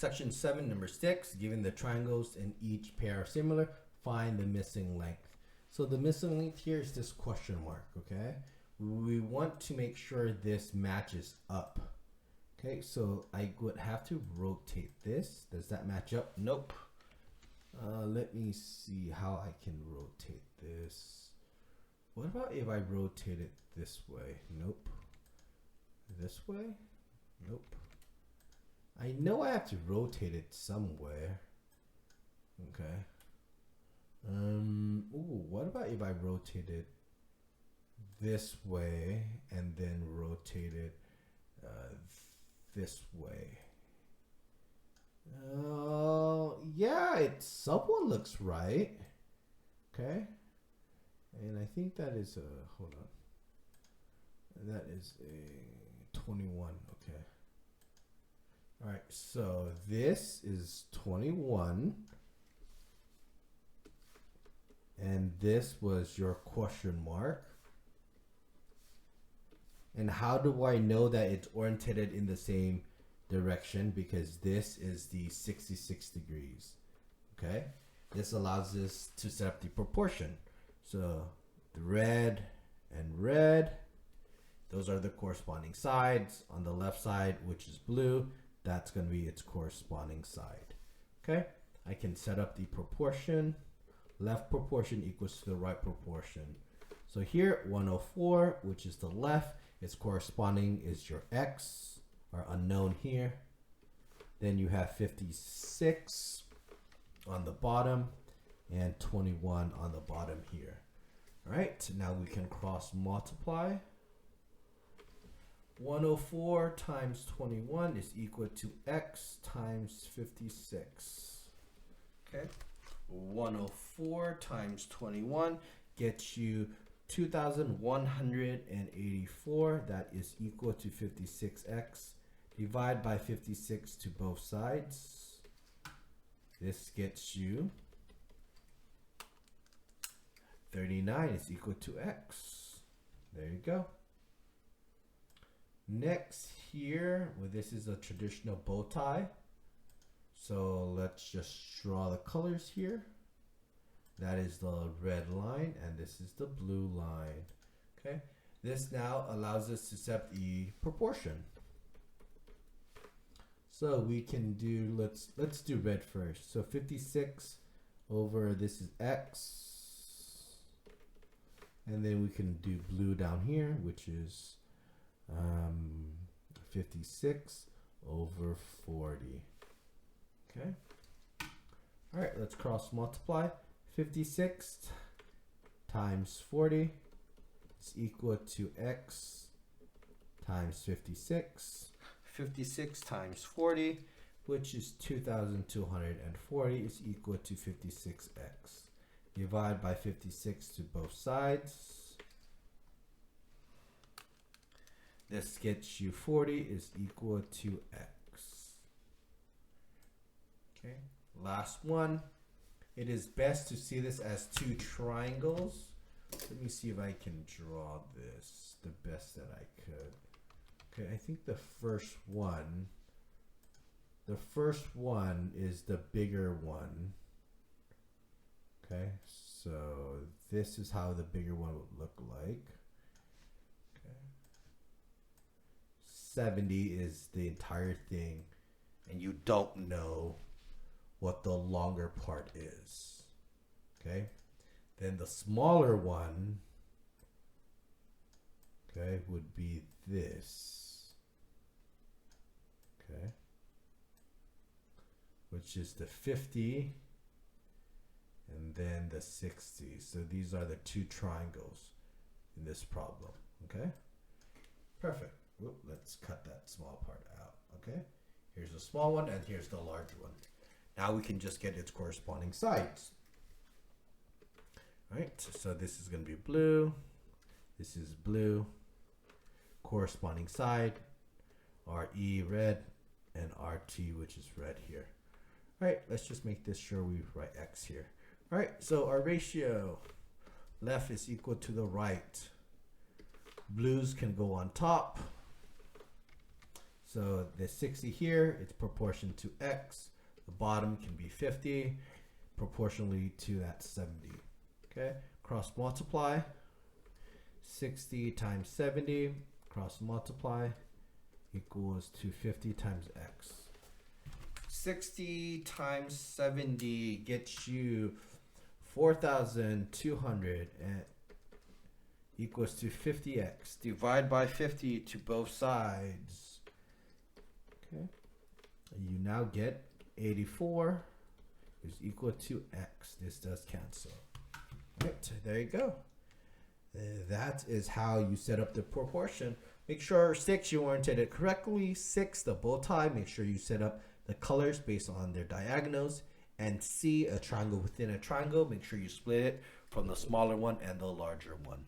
Section 7, number 6, given the triangles in each pair are similar, find the missing length. So the missing length here is this question mark, okay? We want to make sure this matches up. Okay, so I would have to rotate this. Does that match up? Nope. Let me see how I can rotate this. What about if I rotate it this way? Nope. This way? Nope. I know I have to rotate it somewhere. Okay. Ooh, what about if I rotate it this way and then rotate it this way? Yeah, it somewhat looks right. Okay. And I think that is a, hold on. That is a 21, okay. All right, so this is 21. And this was your question mark. And how do I know that it's oriented in the same direction? Because this is the 66 degrees, okay? This allows us to set up the proportion. So the red and red, those are the corresponding sides. On the left side, which is blue, that's going to be its corresponding side. Okay, I can set up the proportion. Left proportion equals to the right proportion. So here, 104, which is the left, its corresponding is your x, or unknown here. Then you have 56 on the bottom and 21 on the bottom here. All right, now we can cross multiply. 104 times 21 is equal to x times 56. Okay, 104 times 21 gets you 2,184. That is equal to 56x. Divide by 56 to both sides. This gets you 39 is equal to x. There you go. Next here, well, this is a traditional bow tie. So let's just draw the colors here. That is the red line and this is the blue line. Okay, this now allows us to set the proportion. So we can do, let's do red first. So 56 over, this is x. And then we can do blue down here, which is 56 over 40. Okay. All right, let's cross multiply. 56 times 40 is equal to x times 56. 56 times 40, which is 2,240, is equal to 56x. Divide by 56 to both sides. This gets you 40 is equal to x. Okay, last one. It is best to see this as two triangles. Let me see if I can draw this the best that I could. Okay, I think the first one is the bigger one. Okay, so this is how the bigger one would look like. Okay. 70 is the entire thing, and you don't know what the longer part is. Okay, then the smaller one, okay, would be this. Okay, which is the 50 and then the 60. So these are the two triangles in this problem. Okay, perfect. Whoop, let's cut that small part out. Okay, here's the small one and here's the large one. Now we can just get its corresponding sides. All right, so this is going to be blue, this is blue, corresponding side, RE red, and RT, which is red here. All right, let's just make this sure we write X here. All right, so our ratio, left is equal to the right. Blues can go on top. So the 60 here, it's proportion to x. The bottom can be 50, proportionally to that 70. Okay, cross multiply. 60 times 70, cross multiply, equals to 50 times x. 60 times 70 gets you 4,200 and equals to 50x. Divide by 50 to both sides. Okay. And you now get 84 is equal to x. This does cancel. Right, there you go. That is how you set up the proportion. Make sure 6, you oriented it correctly. 6, the bow tie, make sure you set up the colors based on their diagonals. And C, a triangle within a triangle, make sure you split it from the smaller one and the larger one.